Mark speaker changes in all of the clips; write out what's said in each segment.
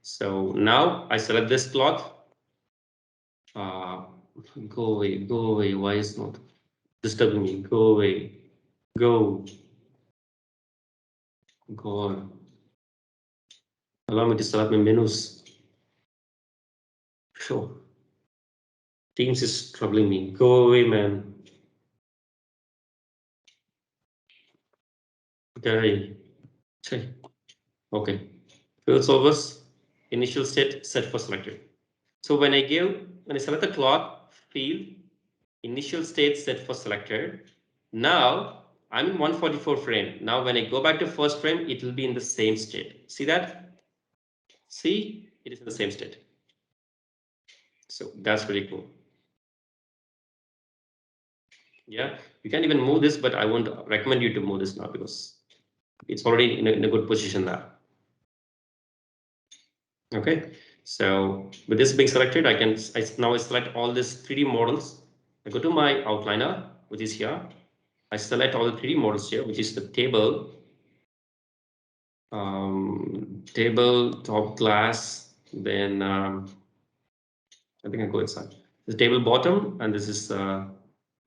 Speaker 1: So now I select this cloth. Go away. Why is not disturbing me? Go away. Go. God. Allow me to select my menus. Sure. Teams is troubling me. Go away, man. Okay. Okay. Field solvers. Initial state set for selected. So when I select the clock field, initial state set for selected. Now I'm in 144 frame. Now when I go back to first frame, it will be in the same state. See that? See, it is in the same state. So that's pretty cool. Yeah, you can even move this, but I won't recommend you to move this now because it's already in a good position now. Okay, so with this being selected, I now select all these 3D models. I go to my outliner, which is here. I select all the 3D models here, which is the table, top glass. Then I think I go inside. The table bottom, and this is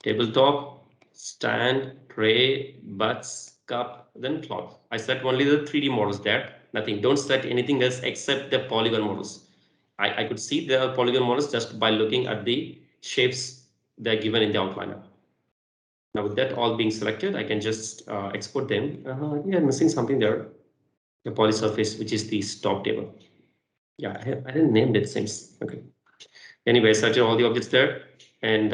Speaker 1: tabletop, stand, tray, butts, cup, then cloth. I select only the 3D models there. Nothing. Don't select anything else except the polygon models. I could see the polygon models just by looking at the shapes they're given in the outliner. Now with that all being selected, I can just export them. I think I'm missing something there. The polysurface, which is the stop table. Yeah, I didn't name it since. Okay. Anyway, selected all the objects there, and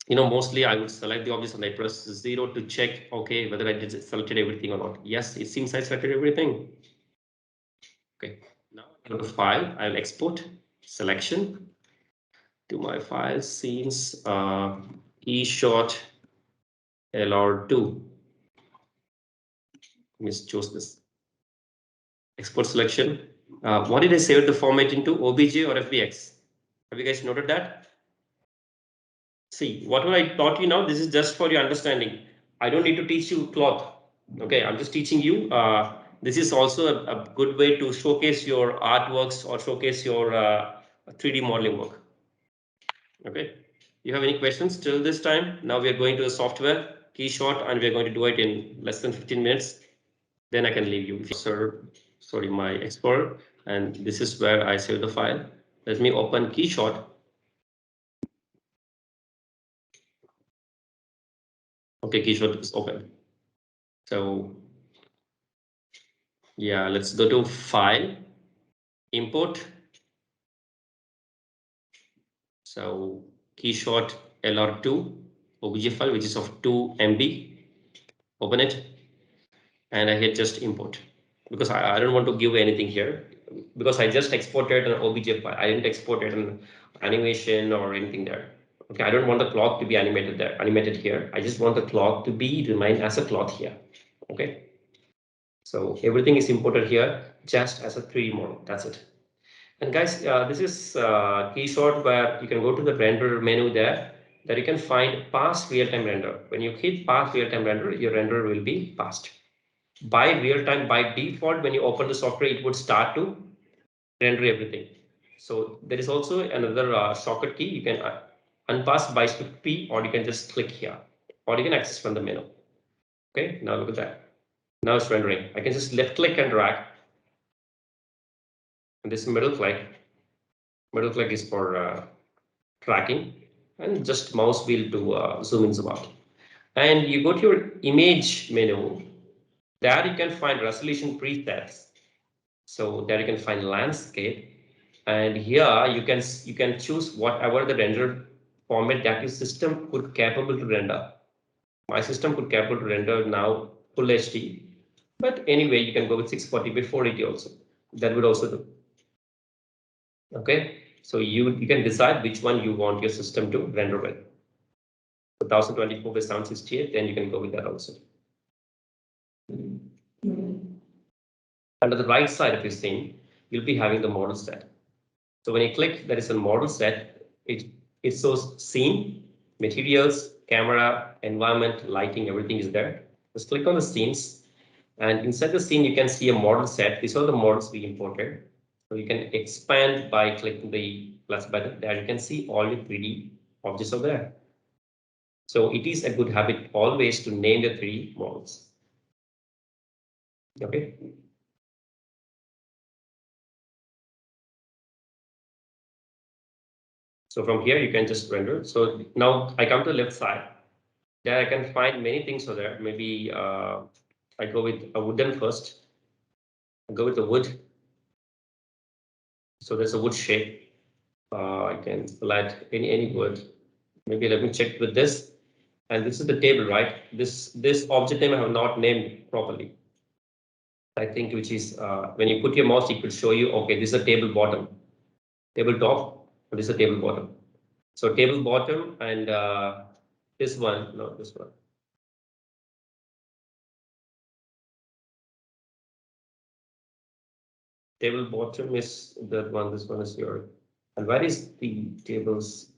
Speaker 1: mostly I would select the objects and I press 0 to check, okay, whether I did selected everything or not. Yes, it seems I selected everything. Okay, now I go to file, I'll export selection to my file scenes, KEYSHOT LR2. Let me choose this. Export selection. What did I save the format into, OBJ or FBX? Have you guys noted that? See, whatever I taught you now, this is just for your understanding. I don't need to teach you cloth. Okay, I'm just teaching you. This is also a good way to showcase your artworks or showcase your 3D modeling work. Okay, you have any questions till this time? Now we are going to the software KEYSHOT, and we are going to do it in less than 15 minutes. Then I can leave you. Sorry, my Explorer, and this is where I save the file. Let me open KEYSHOT. Okay, KEYSHOT is open. So yeah, let's go to file, import. So KEYSHOT LR2 OBJ file, which is of 2 MB. Open it, and I hit just import because I don't want to give anything here because I just exported an OBJ file. I didn't export it an animation or anything there. Okay, I don't want the clock to be animated here. I just want the clock to remain as a clock here. Okay, so everything is imported here just as a 3D model. That's it. And guys, this is KEYSHOT where you can go to the render menu there. That you can find past real-time render. When you hit past real-time render, your render will be past. By real-time, by default, when you open the software, it would start to render everything. So there is also another shortcut key. You can unpass by shift P, or you can just click here, or you can access from the menu. Okay, now look at that. Now it's rendering. I can just left click and drag. And this middle click is for tracking, and just mouse wheel to zoom in, zoom out. And you go to your image menu. There you can find resolution presets. So there you can find landscape, and here you can choose whatever the render format that your system could capable to render. My system could capable to render now full HD, but anyway you can go with 640 by 480 also. That would also do. Okay, so you can decide which one you want your system to render with. 1024 by 768, then you can go with that also. Under the right side of your scene, you'll be having the model set. So when you click, there is a model set. It shows scene, materials, camera, environment, lighting, everything is there. Just click on the scenes, And inside the scene, you can see a model set. These are the models we imported. So you can expand by clicking the plus button. There you can see all the 3D objects are there. So it is a good habit always to name the 3D models. Okay. So from here, you can just render. So now I come to the left side. There I can find many things over there. Maybe I go with a wooden first. I go with the wood. So there's a wood shape. I can select any wood. Maybe let me check with this. And this is the table, right? This object name I have not named properly. I think which is when you put your mouse, it will show you, okay, this is a table bottom, table top, and this is a table bottom. So table bottom and this one, no, this one. Table bottom is that one, this one is your, and where is the table's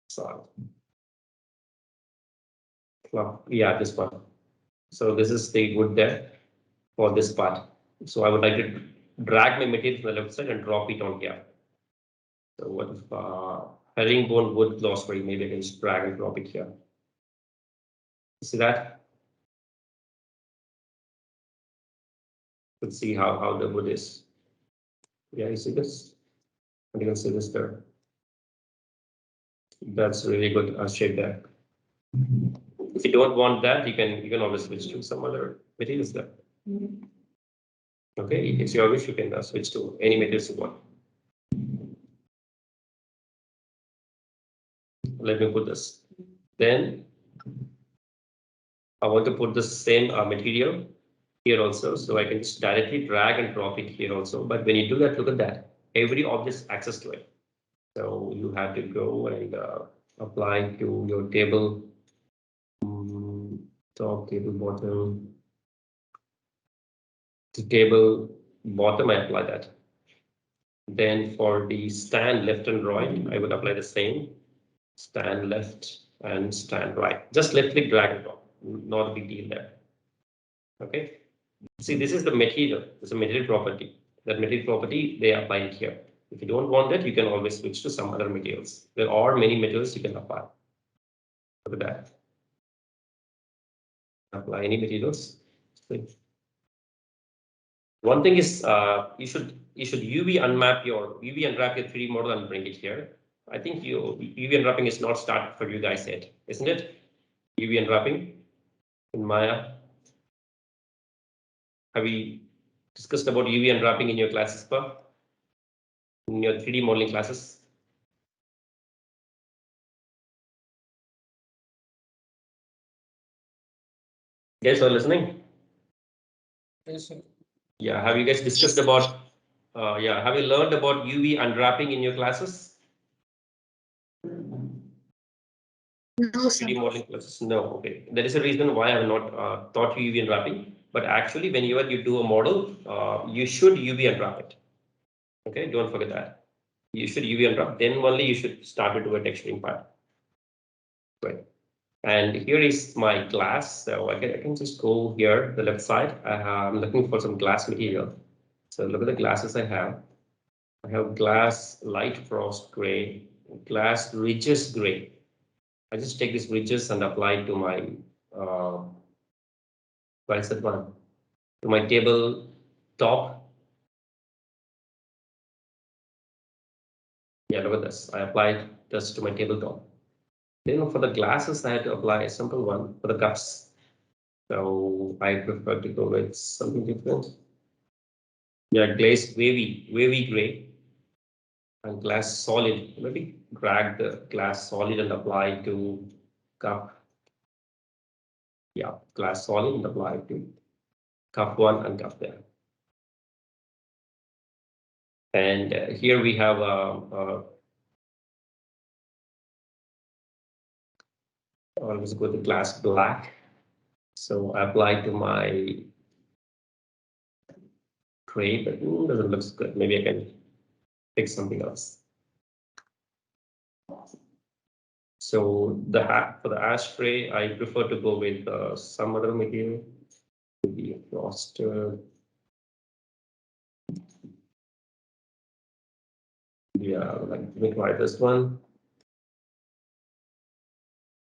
Speaker 1: side? Yeah, this one. So this is the wood there for this part. So I would like to drag my material to the left side and drop it on here. So what if herringbone wood glossary? Maybe I can just drag and drop it here. See that? Let's see how the wood is. Yeah, you see this? And you can see this there. That's really good shape there. If you don't want that, you can always switch to some other materials there. Okay, it's your wish. You can switch to any materials you want. Let me put this. Then I want to put the same material here also, so I can just directly drag and drop it here also. But when you do that, look at that. Every object has access to it. So you have to go and apply to your table, top, table, bottom. To table bottom, I apply that. Then for the stand left and right, I would apply the same. Stand left and stand right. Just left click, drag and drop. Not a big deal there. Okay. See, this is the material. It's a material property. That material property, they apply it here. If you don't want that, you can always switch to some other materials. There are many materials you can apply. Look at that. Apply any materials. One thing is you should UV unwrap your 3D model and bring it here. I think UV unwrapping is not started for you guys yet, isn't it? UV unwrapping in Maya. Have we discussed about UV unwrapping in your classes, in your 3D modeling classes? Guys are listening?
Speaker 2: Yes, sir.
Speaker 1: Yeah, have you guys discussed about, yeah, have you learned about UV unwrapping in your classes?
Speaker 2: No, sir.
Speaker 1: 3D modeling classes? No, okay. There is a reason why I have not taught you UV unwrapping, but actually whenever you do a model, you should UV unwrap it. Okay, don't forget that. You should UV unwrap, then only you should start to do a texturing part. Right. And here is my glass. So I can just go here, the left side. I'm looking for some glass material. So look at the glasses I have. I have glass light frost gray, glass ridges gray. I just take these ridges and apply it to my what is that one? To my table top. Yeah, look at this. I applied this to my tabletop. Then for the glasses, I had to apply a simple one for the cups. So I prefer to go with something different. Yeah, glaze wavy gray and glass solid. Maybe drag the glass solid and apply to cup. Yeah, glass solid and apply to cup one and cup there. And here we have always go to glass black. So I apply to my tray, but doesn't look good. Maybe I can fix something else. So for the ashtray, I prefer to go with some other material. maybe lost. Yeah, like let me try this one.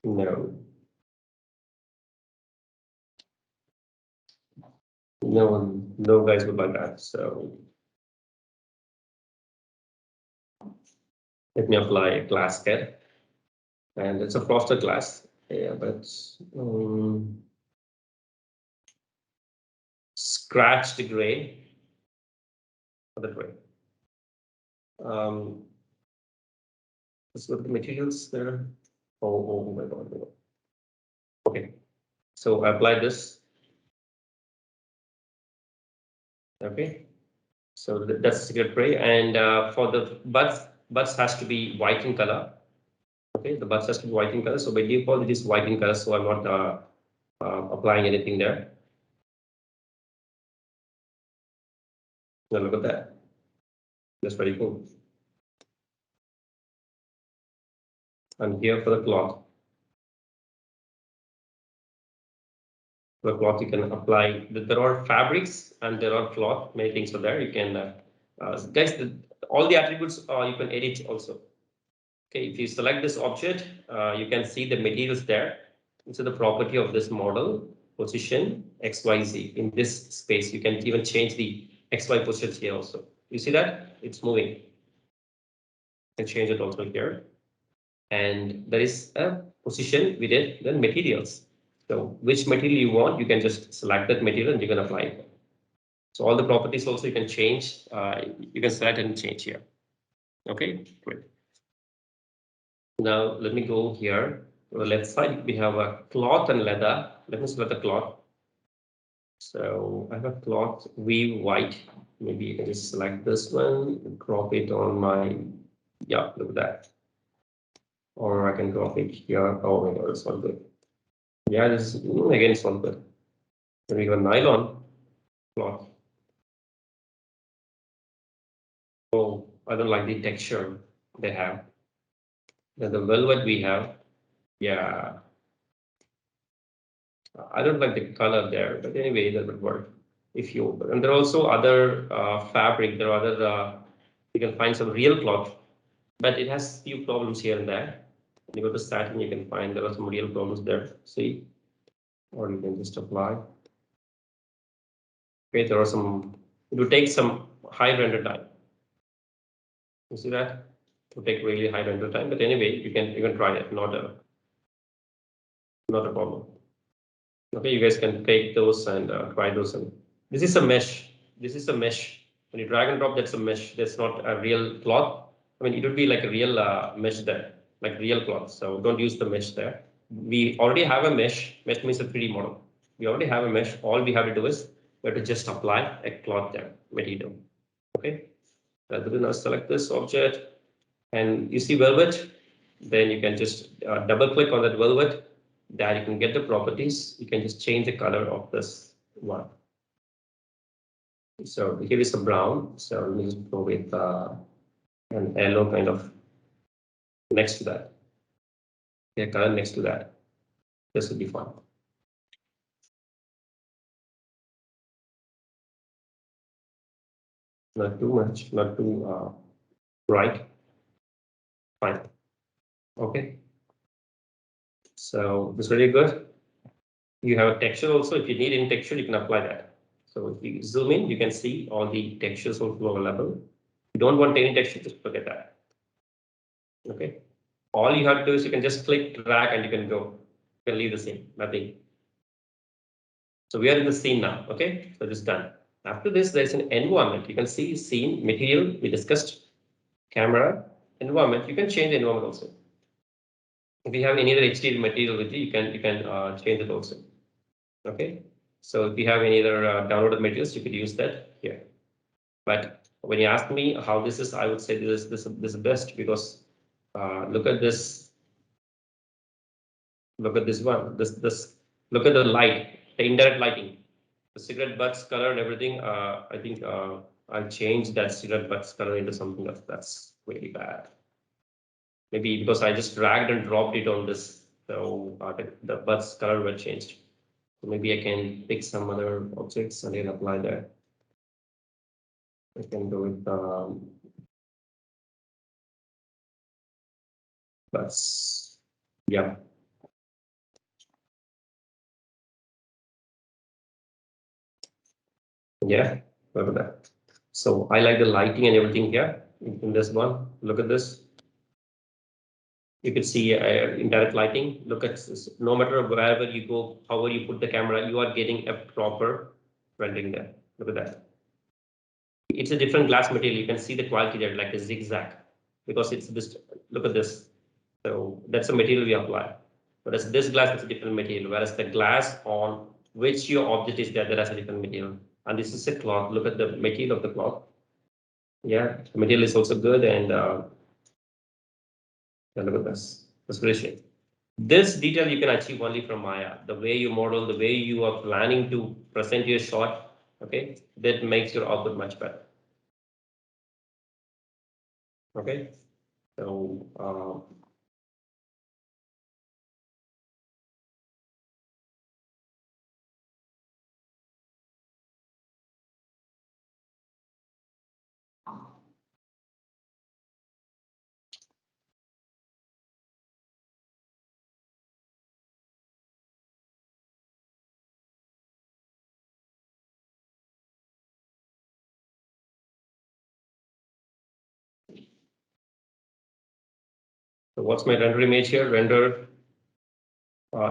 Speaker 1: No, no guys would like that. So let me apply a glass cat, and it's a frosted glass. Yeah, but scratched gray for the gray. Let's look at the materials there. Oh my God. Okay, so I applied this. Okay, so that's secret gray, and for the buds has to be white in color. Okay, the buds has to be white in color. So by default, it is white in color. So I'm not applying anything there. Now look at that. That's very cool. And here for the cloth. For the cloth, you can apply. There are fabrics and there are cloth. Many things are there. You can, guys, all the attributes you can edit also. Okay, if you select this object, you can see the materials there. So the property of this model, position XYZ in this space. You can even change the XY positions here also. You see that? It's moving. You can change it also here. And there is a position within the materials. So which material you want, you can just select that material and you can apply it. So all the properties also you can change. You can select and change here. Okay, great. Now let me go here. On the left side, we have a cloth and leather. Let me select the cloth. So I have cloth weave white. Maybe you can just select this one, crop it on my, yeah, look at that. Or I can crop it here. Oh my God, it's not good. Yeah, this is again, it's not good. Then we have a nylon cloth. Oh, I don't like the texture they have. Then the velvet we have. Yeah, I don't like the color there, but anyway, that would work. If you, and there are also other fabric, there are other, you can find some real cloth, but it has few problems here and there. When you go to satin, you can find there are some real problems there, see, or you can just apply. Okay, there are some, it will take some high render time. You see that? It will take really high render time, but anyway, you can try it, not a problem. Okay, you guys can take those and try those. And this is a mesh. This is a mesh. When you drag and drop, that's a mesh. That's not a real cloth. I mean, it would be like a real mesh there, like real cloth. So don't use the mesh there. We already have a mesh. Mesh means a 3D model. We already have a mesh. All we have to do is we have to just apply a cloth there. What do you do? Okay. Now select this object and you see velvet. Then you can just double click on that velvet. There you can get the properties. You can just change the color of this one. So here is a brown. So let me just go with an yellow kind of next to that. Yeah, color next to that. This will be fine. Not too much, not too bright. Fine. Okay. So this is really good. You have a texture also. If you need any texture, you can apply that. So if you zoom in, you can see all the textures also available. If you don't want any texture, just forget that. Okay. All you have to do is you can just click, drag, and you can go. You can leave the scene, nothing. So we are in the scene now. Okay. So this is done. After this, there's an environment. You can see scene, material, we discussed, camera, environment. You can change the environment also. If you have any other HTML material with you, you can change it also. Okay. So if you have any other downloaded materials, you could use that here. But when you ask me how this is, I would say this is best because look at this. Look at this one. This look at the light, the indirect lighting, the cigarette butts color and everything. I think I'll change that cigarette butts color into something else. That's really bad. Maybe because I just dragged and dropped it on this, so the butts color were changed. Maybe I can pick some other objects and then apply that. I can do it plus. Yeah. Yeah, look at that. So I like the lighting and everything here in this one. Look at this. You can see indirect lighting. Look at this. No matter wherever you go, however you put the camera, you are getting a proper rendering there. Look at that. It's a different glass material. You can see the quality there, like a zigzag, because it's this. Look at this. So that's the material we apply. Whereas this glass is a different material. Whereas the glass on which your object is there, that has a different material. And this is a cloth. Look at the material of the cloth. Yeah, the material is also good, and yeah, look at this. That's very shit. This detail you can achieve only from Maya. The way you model, the way you are planning to present your shot, okay, that makes your output much better. Okay, so so what's my render image here? Render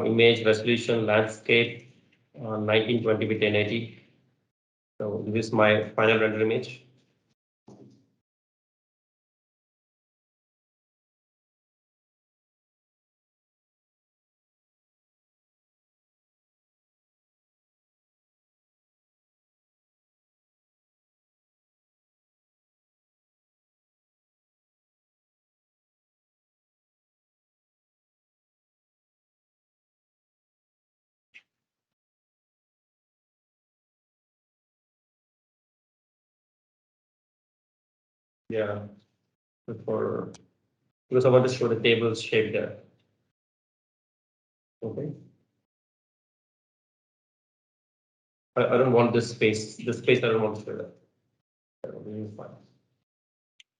Speaker 1: image resolution landscape 1920 with 1080. So this is my final render image. Yeah, for because I want to show the table shape there. Okay. I don't want this space. This space I don't want to show that.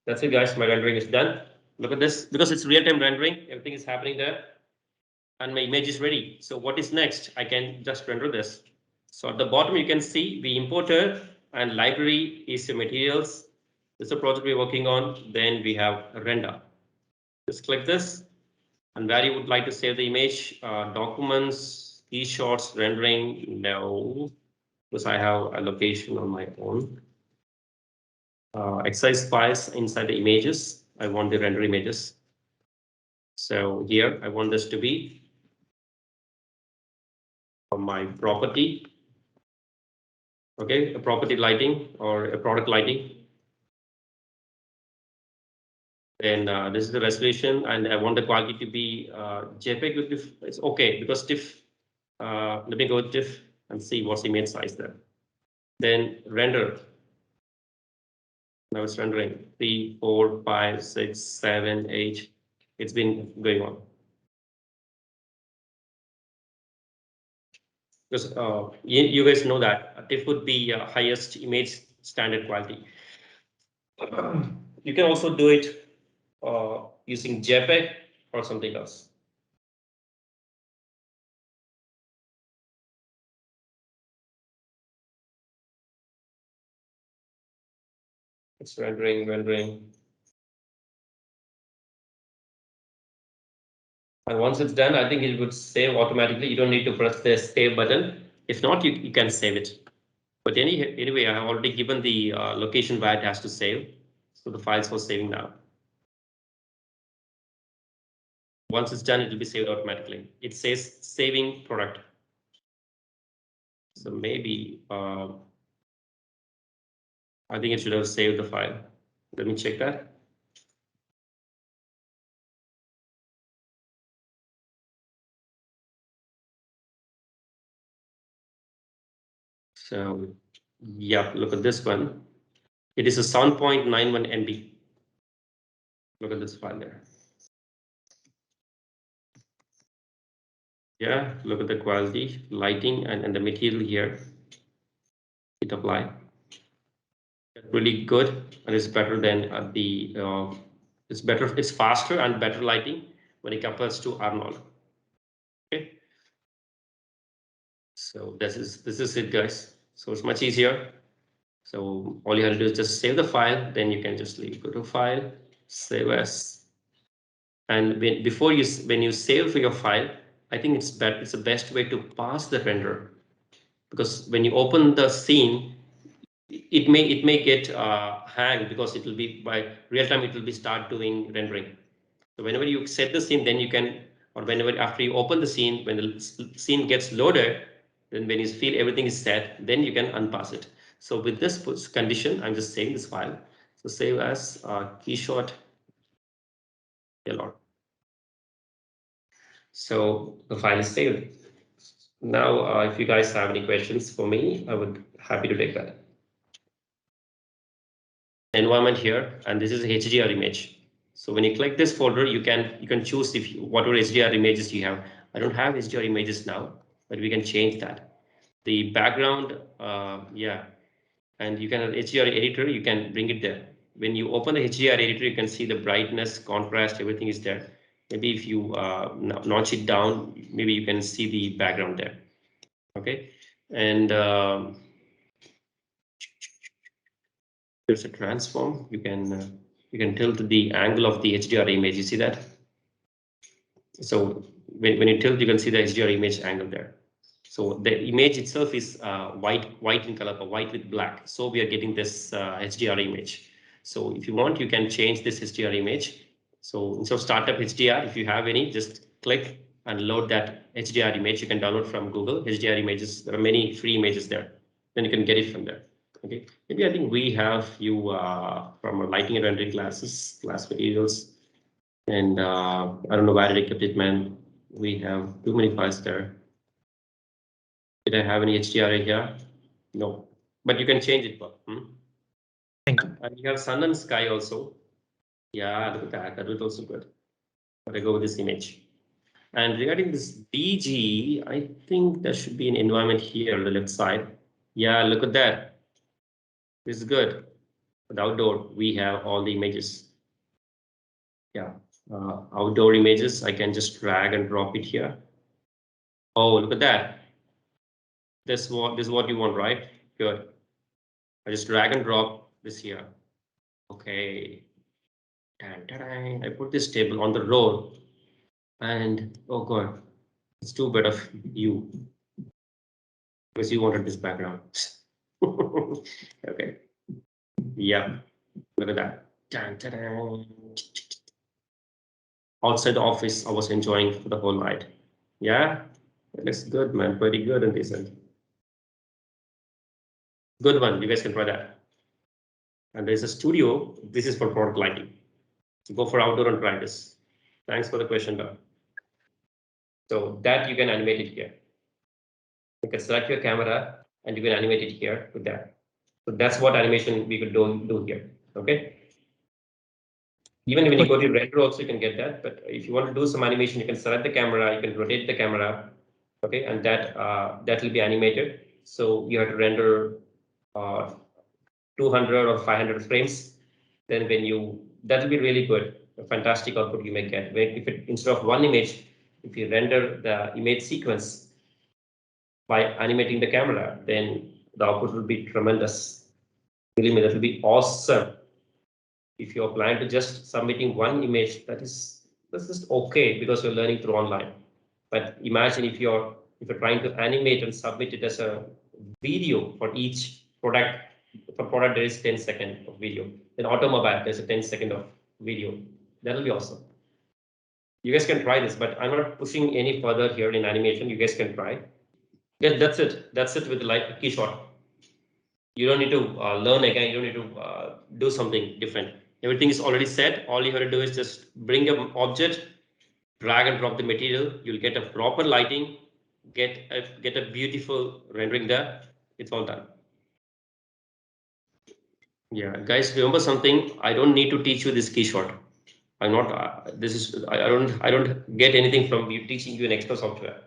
Speaker 1: That's it, guys. My rendering is done. Look at this. Because it's real-time rendering, everything is happening there. And my image is ready. So what is next? I can just render this. So at the bottom, you can see we imported and library is the materials. This is a project we're working on. Then we have render. Just click this. And where you would like to save the image, documents, keyshots, rendering, no, because I have a location on my own. Exercise files inside the images. I want the render images. So here I want this to be my property. Okay, a property lighting or a product lighting. Then this is the resolution, and I want the quality to be JPEG with TIFF. It's okay because TIFF. Let me go with TIFF and see what's the image size there. Then render. Now it's rendering 3, 4, 5, 6, 7, 8. It's been going on. Because you guys know that TIFF would be highest image standard quality. You can also do it using JPEG or something else. It's rendering. And once it's done, I think it would save automatically. You don't need to press the save button. If not, you can save it. But anyway, I have already given the location where it has to save. So the files for saving now. Once it's done, it will be saved automatically. It says saving product. So maybe I think it should have saved the file. Let me check that. So yeah, look at this one. It is a 7.91 MB. Look at this file there. Yeah, look at the quality, lighting, and the material here. It apply really good, and it's better than it's better, it's faster and better lighting when it compares to Arnold. Okay, so this is it, guys. So it's much easier. So all you have to do is just save the file, then you can just leave, go to file, save as, and when you save for your file, I think it's the best way to pass the render, because when you open the scene, it may get hang, because it will be by real time, it will be start doing rendering. So whenever you set the scene, then you can, or whenever after you open the scene, when the scene gets loaded, then when you feel everything is set, then you can unpass it. So with this condition, I'm just saving this file. So save as keyshot lr. So the file is saved. Now, if you guys have any questions for me, I would happy to take that. Environment here, and this is a HDR image. So when you click this folder, you can choose if whatever HDR images you have. I don't have HDR images now, but we can change that. The background, yeah, and you can have HDR editor. You can bring it there. When you open the HDR editor, you can see the brightness, contrast, everything is there. Maybe if you notch it down, maybe you can see the background there. Okay, and there's a transform. You can tilt the angle of the HDR image. You see that? So when you tilt, you can see the HDR image angle there. So the image itself is white in color, but white with black. So we are getting this HDR image. So if you want, you can change this HDR image. So instead of startup HDR, if you have any, just click and load that HDR image. You can download from Google HDR images. There are many free images there. Then you can get it from there. Okay. Maybe I think we have you from our lighting and rendering classes, class materials. And I don't know where I kept it, man. We have too many files there. Did I have any HDRA here? No, but you can change it.
Speaker 2: Thank you.
Speaker 1: And you have sun and sky also. Yeah, look at that. That was also good. But I go with this image. And regarding this BG, I think there should be an environment here on the left side. Yeah, look at that. This is good. But outdoor, we have all the images. Yeah, outdoor images. I can just drag and drop it here. Oh, look at that. This is what you want, right? Good. I just drag and drop this here. Okay. I put this table on the row, and oh god, it's too bad of you, because you wanted this background. Okay. Yeah. Look at that. Outside the office, I was enjoying for the whole night. Yeah. It looks good, man. Pretty good and decent. Good one. You guys can try that. And there's a studio. This is for product lighting. So go for outdoor and try this. Thanks for the question, Doc. So that you can animate it here. You can select your camera and you can animate it here with that. So that's what animation we could do here. Okay. Even when you go to render also, you can get that. But if you want to do some animation, you can select the camera, you can rotate the camera. Okay, and that will be animated. So you have to render 200 or 500 frames. Then that will be really good. A fantastic output you may get. If instead of one image, if you render the image sequence by animating the camera, then the output will be tremendous. Believe me, that will be awesome. If you're planning to just submitting one image, that's just okay, because you're learning through online. But imagine if you're trying to animate and submit it as a video for each product. For product, there is 10 seconds of video. In automobile, there's a 10-second of video. That'll be awesome. You guys can try this, but I'm not pushing any further here in animation. You guys can try. Yeah, that's it. That's it with the light keyshot. You don't need to learn again. You don't need to do something different. Everything is already set. All you have to do is just bring an object, drag and drop the material. You'll get a proper lighting, get a beautiful rendering there. It's all done. Yeah, guys, remember something. I don't need to teach you this keyshot. I'm not. This is. I don't get anything from you teaching you an extra software.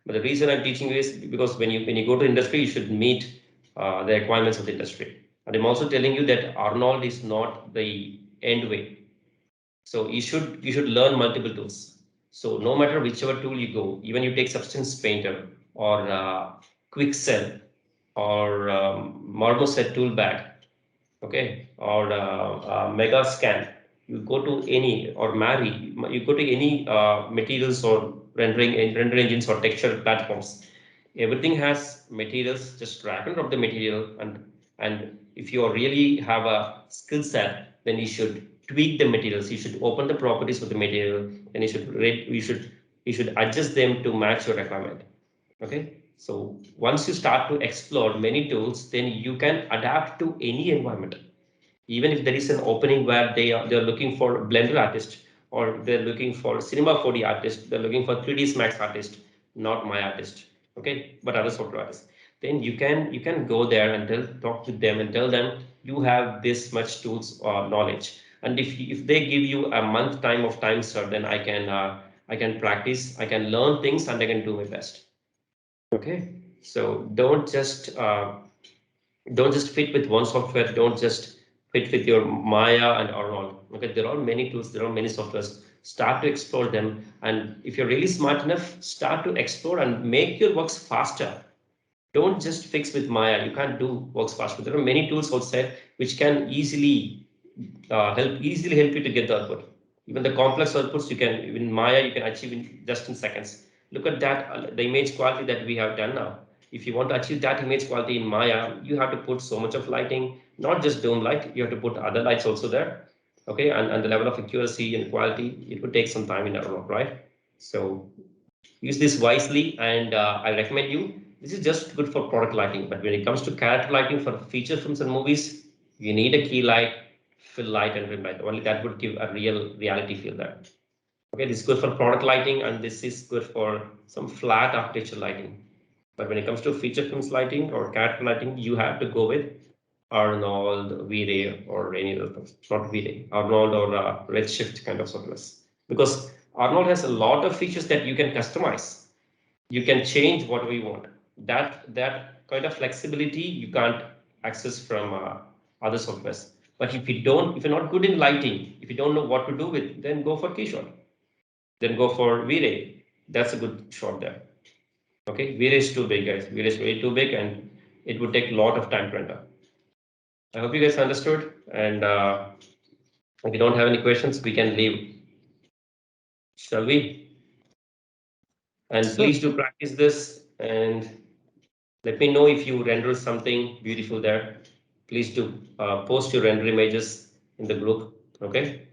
Speaker 1: But the reason I'm teaching you is because when you go to industry, you should meet the requirements of the industry. And I'm also telling you that Arnold is not the end way. So you should learn multiple tools. So no matter whichever tool you go, even you take Substance Painter or Quicksell or Marmoset tool bag, okay, or Mega Scan, you go to any or Mari, you go to any materials or render engines or texture platforms. Everything has materials. Just drag and drop the material, and if you really have a skill set, then you should tweak the materials. You should open the properties of the material, and you should adjust them to match your requirement. Okay, so once you start to explore many tools, then you can adapt to any environment. Even if there is an opening where they're looking for a blender artist, or they're looking for cinema 4D artist, they're looking for 3D Max artist, not my artist, okay, but other software artists, then you can go there and talk with them and tell them you have this much tools or knowledge, and if they give you a month time of time, sir, then I can practice, I can learn things, and I can do my best. Okay, so don't just fit with one software. Don't just fit with your Maya and Arnold. Okay, there are many tools, there are many softwares. Start to explore them, and if you're really smart enough, start to explore and make your works faster. Don't just fix with Maya. You can't do works faster. There are many tools outside which can easily help you to get the output. Even the complex outputs you can in Maya you can achieve in just in seconds. Look at that, the image quality that we have done now. If you want to achieve that image quality in Maya, you have to put so much of lighting, not just dome light. You have to put other lights also there. Okay, and the level of accuracy and quality, it would take some time in Aurora, right? So use this wisely, and I recommend you. This is just good for product lighting, but when it comes to character lighting for feature films and movies, you need a key light, fill light, and rim light. Only that would give a real reality feel there. Okay, this is good for product lighting, and this is good for some flat architecture lighting. But when it comes to feature films lighting or character lighting, you have to go with Arnold, V-Ray, or any other, not V-Ray, Arnold or Redshift kind of softwares. Because Arnold has a lot of features that you can customize. You can change whatever you want. That kind of flexibility you can't access from other softwares. But if you're not good in lighting, if you don't know what to do with, then go for KeyShot. Then go for V-Ray. That's a good shot there. Okay, V-Ray is too big, guys. V-Ray is way too big, and it would take a lot of time to render. I hope you guys understood. And if you don't have any questions, we can leave. Shall we? And
Speaker 2: So,
Speaker 1: please do practice this, and let me know if you render something beautiful there. Please do post your render images in the group. Okay.